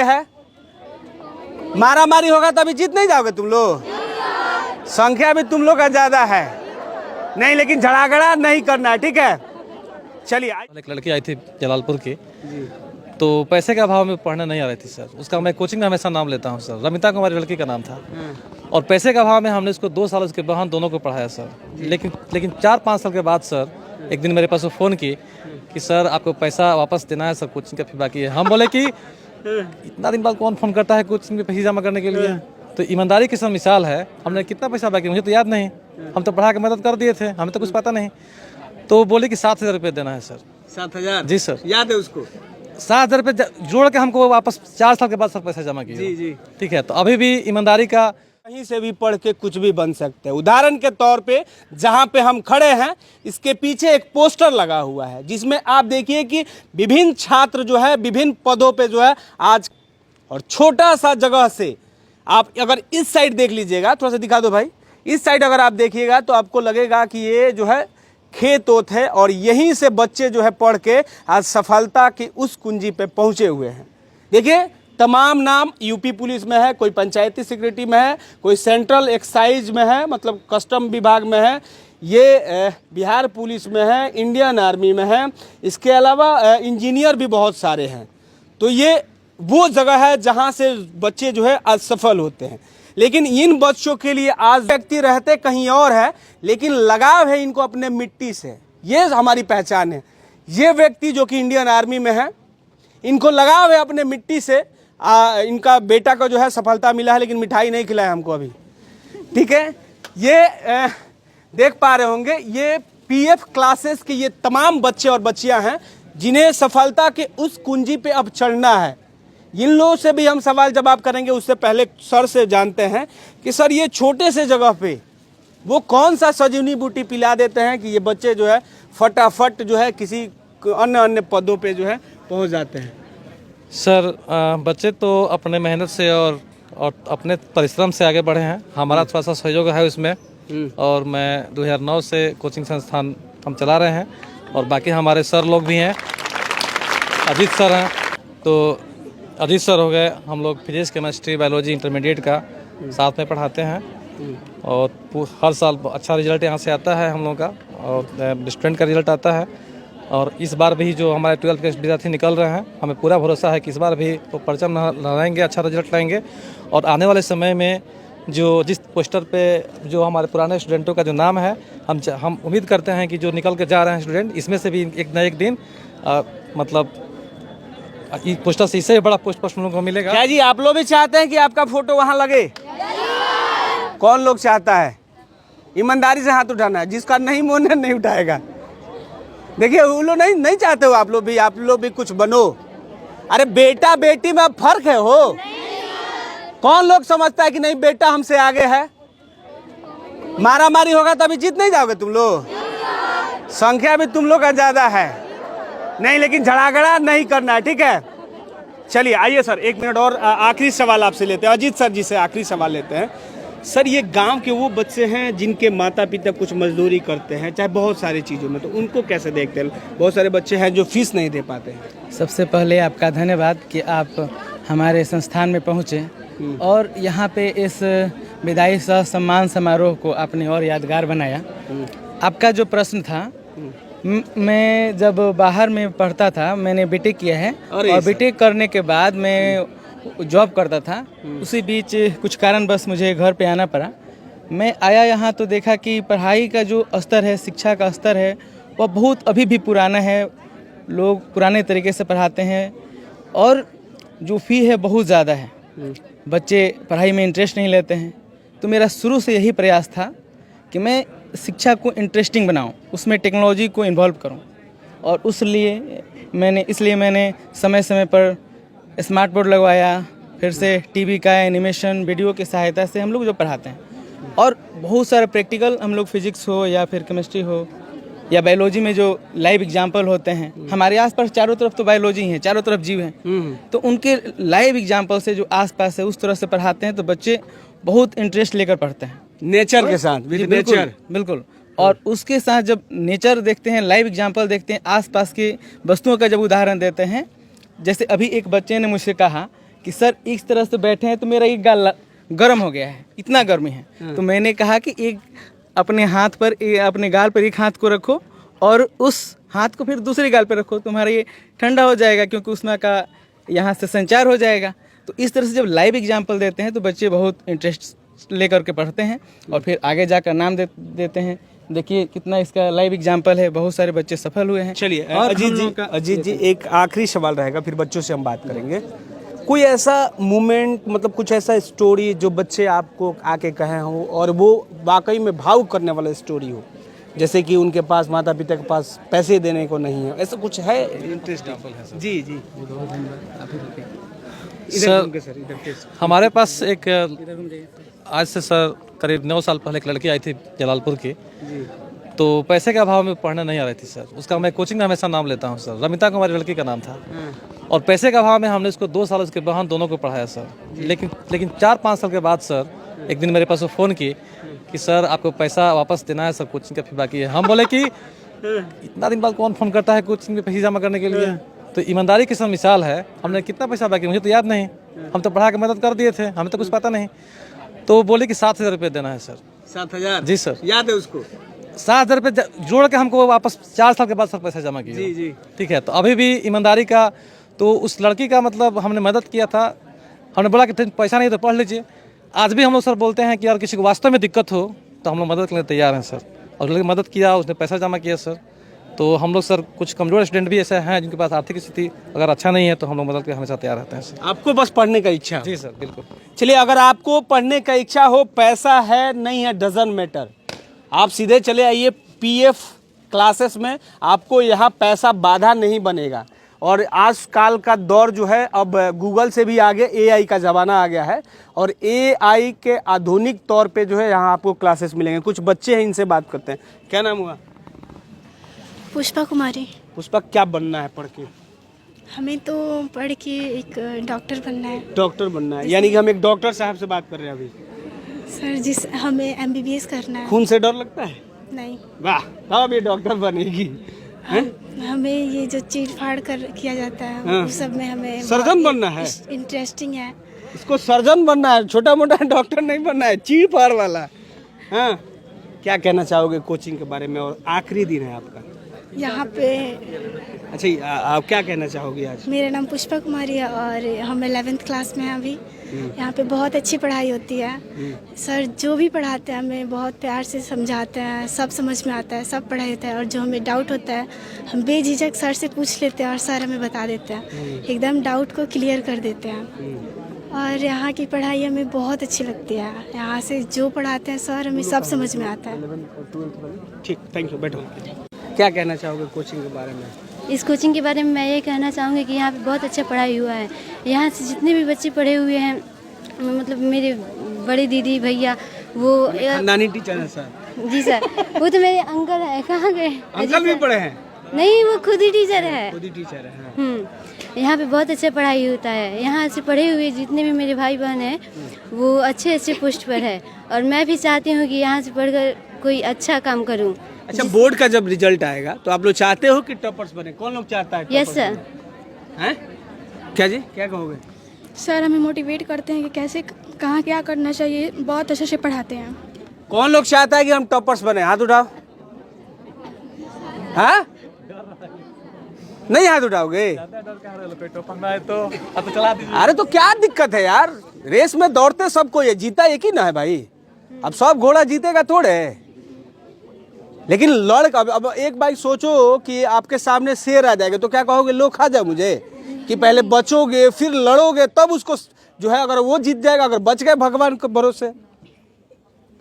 है, मारा मारी होगा तो अभी जीत नहीं जाओगे तुम लोग। संख्या भी तुम लोग का ज्यादा है नहीं, लेकिन झगड़ा नहीं करना है, ठीक है। चलिए, एक लड़की आई थी जलालपुर की, तो पैसे के अभाव में पढ़ने नहीं आ रही थी सर। उसका मैं कोचिंग में हमेशा नाम लेता हूँ सर, रमिता कुमारी लड़की का नाम था। और पैसे के अभाव में हमने उसको 2 साल उसके बहन दोनों को पढ़ाया सर। लेकिन 4-5 साल के बाद सर एक दिन मेरे पास वो फ़ोन की कि सर आपको पैसा वापस देना है सर, कोचिंग का फी बाकी है। हम बोले कि इतना दिन बाद कौन फ़ोन करता है कोचिंग में पैसे जमा करने के लिए। तो ईमानदारी की सब मिसाल है। हमने कितना पैसा बाकी, मुझे तो याद नहीं, हम तो पढ़ा के मदद कर दिए थे, हमें तो कुछ पता नहीं। तो बोले कि 7,000 रुपये देना है सर। 7,000? जी सर, याद है उसको। 7,000 रुपये जोड़ के हमको वापस 4 साल के बाद सब पैसा जमा किया। जी जी, ठीक है। तो अभी भी ईमानदारी का, कहीं से भी पढ़ के कुछ भी बन सकते हैं। उदाहरण के तौर पे जहां पे हम खड़े हैं, इसके पीछे एक पोस्टर लगा हुआ है जिसमें आप देखिए कि विभिन्न छात्र जो है विभिन्न पदों पे जो है आज, और छोटा सा जगह से आप अगर इस साइड देख लीजिएगा, थोड़ा सा दिखा दो भाई, इस साइड अगर आप देखिएगा तो आपको लगेगा कि ये जो है खेत ओत है, और यहीं से बच्चे जो है पढ़ के आज सफलता की उस कुंजी पे पहुंचे हुए हैं। देखिए, तमाम नाम यूपी पुलिस में है, कोई पंचायती सेक्रेटरी में है, कोई सेंट्रल एक्साइज में है, मतलब कस्टम विभाग में है, ये बिहार पुलिस में है, इंडियन आर्मी में है, इसके अलावा इंजीनियर भी बहुत सारे हैं। तो ये वो जगह है जहाँ से बच्चे जो है आज सफल होते हैं। लेकिन इन बच्चों के लिए आज व्यक्ति रहते कहीं और है, लेकिन लगाव है इनको अपने मिट्टी से, ये हमारी पहचान है। ये व्यक्ति जो कि इंडियन आर्मी में है, इनको लगाव है अपने मिट्टी से। इनका बेटा को जो है सफलता मिला है, लेकिन मिठाई नहीं खिलाया हमको अभी, ठीक है। ये देख पा रहे होंगे, ये पीएफ क्लासेस के ये तमाम बच्चे और बच्चियां हैं जिन्हें सफलता के उस कुंजी पे अब चढ़ना है। इन लोगों से भी हम सवाल जवाब करेंगे। उससे पहले सर से जानते हैं कि सर ये छोटे से जगह पे वो कौन सा सजीवनी बूटी पिला देते हैं कि ये बच्चे जो है फटाफट जो है किसी अन्य पदों पे जो है पहुंच जाते हैं। सर बच्चे तो अपने मेहनत से और अपने परिश्रम से आगे बढ़े हैं। हमारा थोड़ा सा सहयोग है उसमें। और मैं 2009 से कोचिंग संस्थान हम चला रहे हैं, और बाकी हमारे सर लोग भी हैं। अजीत सर हैं, तो अजीत सर हो गए, हम लोग फिजिक्स केमिस्ट्री बायोलॉजी इंटरमीडिएट का साथ में पढ़ाते हैं, और हर साल अच्छा रिजल्ट यहाँ से आता है हम लोगों का, और स्टूडेंट का रिजल्ट आता है। और इस बार भी जो हमारे 12th के विद्यार्थी निकल रहे हैं, हमें पूरा भरोसा है कि इस बार भी वो परचम लहराएंगे, अच्छा रिजल्ट लाएंगे। और आने वाले समय में जो जिस पोस्टर पे जो हमारे पुराने स्टूडेंटों का जो नाम है, हम उम्मीद करते हैं कि जो निकल के जा रहे हैं स्टूडेंट, इसमें से भी एक न एक दिन मतलब पोस्टर से इससे बड़ा पोस्ट को मिलेगा। क्या जी, आप लोग भी चाहते हैं कि आपका फोटो वहाँ लगे? कौन लोग चाहता है? ईमानदारी से हाथ उठाना है, जिसका नहीं मोन नहीं उठाएगा। देखिए, वो लोग नहीं चाहते हो, आप लोग भी कुछ बनो। अरे बेटा बेटी में फर्क है हो। कौन लोग समझता है कि नहीं बेटा हमसे आगे है? मारा मारी होगा तो अभी जीत नहीं जाओगे तुम लोग। संख्या भी तुम लोग का ज्यादा है नहीं, लेकिन झगड़ा नहीं करना है, ठीक है। चलिए आइए सर, 1 मिनट और आखिरी सवाल आपसे लेते हैं। अजीत सर जी से आखिरी सवाल लेते हैं। सर, ये गांव के वो बच्चे हैं जिनके माता पिता कुछ मजदूरी करते हैं, चाहे बहुत सारी चीज़ों में, तो उनको कैसे देखते हैं? बहुत सारे बच्चे हैं जो फीस नहीं दे पाते हैं। सबसे पहले आपका धन्यवाद कि आप हमारे संस्थान में पहुँचे और यहाँ पे इस विदाई सह सम्मान समारोह को आपने और यादगार बनाया। आपका जो प्रश्न था, मैं जब बाहर में पढ़ता था, मैंने बीटेक किया है, और बीटेक करने के बाद मैं जॉब करता था। उसी बीच कुछ कारणवश मुझे घर पे आना पड़ा। मैं आया यहाँ तो देखा कि पढ़ाई का जो स्तर है, शिक्षा का स्तर है, वह बहुत अभी भी पुराना है। लोग पुराने तरीके से पढ़ाते हैं, और जो फ़ी है बहुत ज़्यादा है। बच्चे पढ़ाई में इंटरेस्ट नहीं लेते हैं। तो मेरा शुरू से यही प्रयास था कि मैं शिक्षा को इंटरेस्टिंग बनाऊं, उसमें टेक्नोलॉजी को इन्वॉल्व करूं, और इसलिए मैंने समय समय पर स्मार्ट बोर्ड लगवाया। फिर से टीवी का एनिमेशन वीडियो की सहायता से हम लोग जो पढ़ाते हैं, और बहुत सारे प्रैक्टिकल, हम लोग फिजिक्स हो या फिर केमिस्ट्री हो या बायोलॉजी में जो लाइव एग्जाम्पल होते हैं, हमारे आसपास चारों तरफ तो बायोलॉजी हैं, चारों तरफ जीव हैं, तो उनके लाइव एग्जाम्पल से जो आसपास है उस तरह से पढ़ाते हैं, तो बच्चे बहुत इंटरेस्ट लेकर पढ़ते हैं नेचर के साथ। बिल्कुल। और उसके साथ जब नेचर देखते हैं, लाइव एग्जाम्पल देखते हैं, आसपास की वस्तुओं का जब उदाहरण देते हैं, जैसे अभी एक बच्चे ने मुझसे कहा कि सर इस तरह से बैठे हैं तो मेरा ये गाल गर्म हो गया है, इतना गर्मी है। तो मैंने कहा कि एक अपने हाथ पर अपने गाल पर एक हाथ को रखो और उस हाथ को फिर दूसरे गाल पर रखो, तुम्हारा ये ठंडा हो जाएगा क्योंकि उसमें का यहाँ से संचार हो जाएगा। तो इस तरह से जब लाइव एग्जाम्पल देते हैं तो बच्चे बहुत इंटरेस्ट लेकर के पढ़ते हैं और फिर आगे जाकर नाम देते हैं। देखिए कितना इसका लाइव एग्जाम्पल है, बहुत सारे बच्चे सफल हुए हैं। चलिए अजीत जी एक आखिरी सवाल रहेगा, फिर बच्चों से हम बात करेंगे। कोई ऐसा मोमेंट, मतलब कुछ ऐसा स्टोरी जो बच्चे आपको आके कहे हो और वो वाकई में भावुक करने वाला स्टोरी हो, जैसे कि उनके पास माता पिता के पास पैसे देने को नहीं है, ऐसा कुछ है इंटरेस्टिंग? जी जी सर, हमारे पास एक आज से सर करीब 9 साल पहले एक लड़की आई थी जलालपुर की, तो पैसे के अभाव में पढ़ने नहीं आ रही थी सर। उसका मैं कोचिंग में हमेशा नाम लेता हूँ सर, रमिता कुमारी लड़की का नाम था। और पैसे के अभाव में हमने उसको 2 साल उसके बहन दोनों को पढ़ाया सर। लेकिन 4-5 साल के बाद सर एक दिन मेरे पास वो फ़ोन की कि सर आपको पैसा वापस देना है सर, कोचिंग का फी बाकी है। हम बोले कि इतना दिन बाद कौन फ़ोन करता है कोचिंग में पैसे जमा करने के लिए, तो ईमानदारी की सब मिसाल है। हमने कितना पैसा बाकी, मुझे तो याद नहीं, हम तो पढ़ा के मदद कर दिए थे, हमें तो कुछ पता नहीं। तो बोले कि 7,000 रुपये देना है सर। 7,000? जी सर, याद है उसको? 7,000 रुपये जोड़ के हमको वापस 4 साल के बाद सर पैसा जमा किया। जी जी ठीक है, तो अभी भी ईमानदारी का, तो उस लड़की का मतलब हमने मदद किया था। हमने बोला कि पैसा नहीं तो पढ़ लीजिए। आज भी हम लोग सर बोलते हैं कि यार किसी को वास्तव में दिक्कत हो तो हम लोग मदद करने तैयार हैं सर। और लड़की मदद किया, उसने पैसा जमा किया सर। तो हम लोग सर कुछ कमज़ोर स्टूडेंट भी ऐसे हैं जिनके पास आर्थिक स्थिति अगर अच्छा नहीं है तो हम लोग मदद के हमेशा तैयार रहते हैं सर। आपको बस पढ़ने का इच्छा? जी सर, बिल्कुल। चलिए, अगर आपको पढ़ने का इच्छा हो, पैसा है नहीं है डजंट मैटर, आप सीधे चले आइए पीएफ क्लासेस में। आपको यहाँ पैसा बाधा नहीं बनेगा। और आजकल का दौर जो है अब गूगल से भी आगे एआई का ज़माना आ गया है और एआई के आधुनिक तौर पे जो है यहाँ आपको क्लासेस मिलेंगे। कुछ बच्चे हैं, इनसे बात करते हैं। क्या नाम हुआ? पुष्पा कुमारी। पुष्पा, क्या बनना है पढ़ के? हमें तो पढ़ के एक डॉक्टर बनना है। डॉक्टर बनना है, यानी कि हम एक डॉक्टर साहब से बात कर रहे हैं अभी। सर जिस हमें एमबीबीएस करना है। खून से डर लगता है? नहीं। वाह, अब ये डॉक्टर बनेगी। हमें ये जो चीर फाड़ कर किया जाता है उस सब में हमें सर्जन बनना है। इंटरेस्टिंग है। इसको सर्जन बनना है, छोटा मोटा डॉक्टर नहीं बनना है, चीर फाड़ वाला। हाँ, क्या कहना चाहोगे कोचिंग के बारे में? और आखिरी दिन है आपका यहाँ पे। अच्छा, आप क्या कहना चाहोगे आज? मेरा नाम पुष्पा कुमारी है और हम 11th क्लास में हैं अभी। यहाँ पे बहुत अच्छी पढ़ाई होती है। सर जो भी पढ़ाते हैं हमें बहुत प्यार से समझाते हैं, सब समझ में आता है, सब पढ़ाई होता है। और जो हमें डाउट होता है हम बेझिझक सर से पूछ लेते हैं और सर हमें बता देते हैं, एकदम डाउट को क्लियर कर देते हैं। और यहाँ की पढ़ाई हमें बहुत अच्छी लगती है। यहाँ से जो पढ़ाते हैं सर हमें सब समझ में आता है। ठीक, थैंक यू, बैठो। क्या कहना चाहोगे कोचिंग के बारे में? इस कोचिंग के बारे में मैं ये कहना चाहूँगी कि यहाँ पे बहुत अच्छा पढ़ाई हुआ है। यहाँ से जितने भी बच्चे पढ़े हुए हैं, मतलब मेरे बड़े दीदी भैया वो खानदानी टीचर है सर? जी सर, वो तो मेरे अंकल है। कहाँ गए? अंकल भी पढ़े हैं? नहीं, वो खुद ही टीचर है। खुद ही टीचर है। यहाँ पे बहुत अच्छा पढ़ाई होता है। यहाँ से पढ़े हुए जितने भी मेरे भाई बहन हैं वो अच्छे अच्छे पोस्ट पर है और मैं भी चाहती हूँ कि यहाँ से पढ़कर कोई अच्छा काम करूँ। अच्छा, बोर्ड का जब रिजल्ट आएगा तो आप लोग चाहते हो कि टॉपर्स बने? कौन लोग चाहता है? Yes sir. हैं? क्या जी, क्या कहोगे? सर हमें मोटिवेट करते हैं कि कैसे कहाँ क्या करना चाहिए, बहुत अच्छे से पढ़ाते हैं। कौन लोग चाहता है कि हम टॉपर्स बने? हाथ उठाओ। हाँ, नहीं हाथ उठाओगे? अरे तो क्या दिक्कत है यार, रेस में दौड़ते सबको, ये जीता एक ही ना है भाई। अब सब घोड़ा जीतेगा थोड़े, लेकिन अब एक बार सोचो कि आपके सामने शेर आ जाएगा तो क्या कहोगे? लो खा जाओ मुझे, कि पहले बचोगे फिर लड़ोगे तब उसको जो है, अगर वो जीत जाएगा, अगर बच गए भगवान के भरोसे।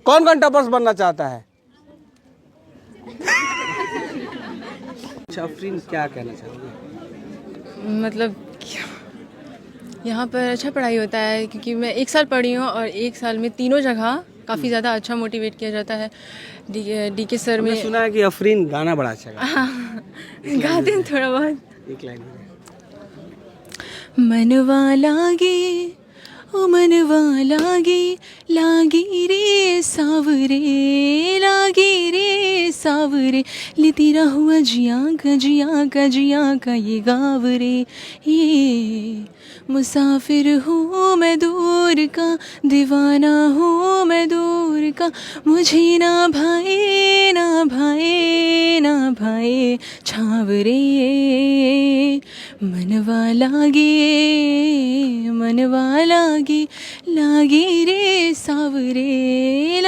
कौन कौन टॉपर्स बनना चाहता है? अफरीन, क्या कहना चाहोगे? मतलब यहाँ पर अच्छा पढ़ाई होता है क्योंकि मैं 1 साल पढ़ी हूँ और 1 साल में तीनों जगह काफ़ी ज़्यादा अच्छा मोटिवेट किया जाता है। डी के सर में सुना है कि अफरीन गाना बड़ा अच्छा गाते हैं थोड़ा बहुत। एक लाइन मनवा लागे ओ मनवा लागे, लागे रे सावरे, लागे रे सावरे, लेती रहूँ जिया का जिया का जिया का ये गाव रे, ये मुसाफिर हूँ मैं दूर का, दीवाना हूँ मैं दूर का, मुझे ना भाई ना भाई ना भाई छावरे, मनवा लागे लागी रे सावरे,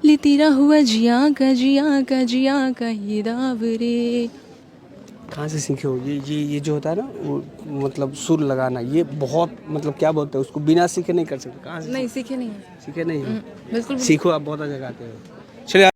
ले तेरा हुआ जिया का ये दावरे। कहाँ से सीखे हो ये जो होता है ना वो मतलब सुर लगाना, ये बहुत मतलब क्या बोलते हैं उसको, बिना सीखे नहीं कर सकते। कहाँ से नहीं सीखे नहीं सीखे नहीं हो? बिल्कुल सीखो, आप बहुत अच्छा गाते हो। चलिए